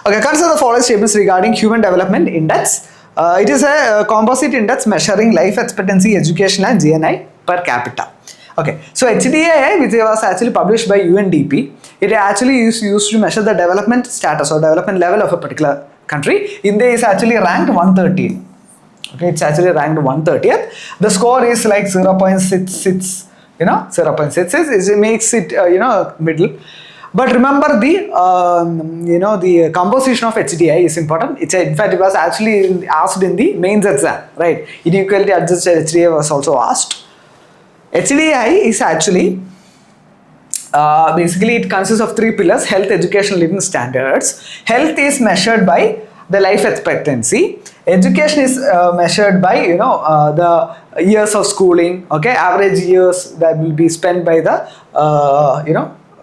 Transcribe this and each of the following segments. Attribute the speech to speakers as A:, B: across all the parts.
A: Okay, consider the following statements regarding Human Development Index. It is a composite index measuring life expectancy, education, and GNI per capita. Okay, so HDI, which was actually published by UNDP, it actually is used to measure the development status or development level of a particular country. India is actually ranked 130. Okay, it's actually ranked 130th. The score is like 0.66. 0.66. It makes it middle. But remember the composition of HDI is important. In fact, it was actually asked in the mains exam, right? Inequality adjusted HDI was also asked. HDI is actually basically it consists of three pillars: health, education, living standards. Health is measured by the life expectancy. Education is measured by the years of schooling. Okay, average years that will be spent by the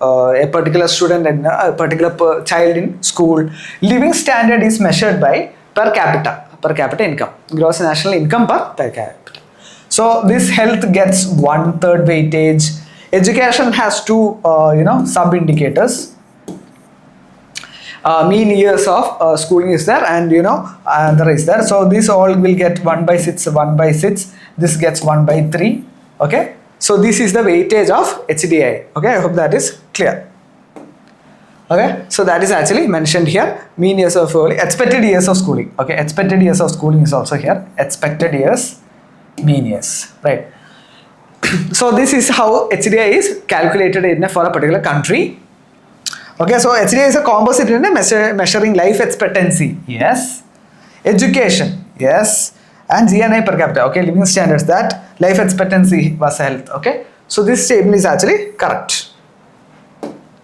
A: a particular student and a particular child in school. Living standard is measured by per capita income, gross national income per capita. So this health gets 1/3 weightage. Education has two sub indicators. Mean years of schooling is there, and other is there. So this all will get 1/6. This gets 1/3. Okay. So this is the weightage of HDI. Okay, I hope that is clear. Okay, so that is actually mentioned here. Mean years of expected years of schooling. Okay, expected years of schooling is also here. Expected years, mean years, right? So this is how HDI is calculated for a particular country. Okay, so HDI is a composite index measuring life expectancy. Yes. Education. Yes. And GNI per capita. Okay, living standards, that life expectancy was health. Okay, so this statement is actually correct.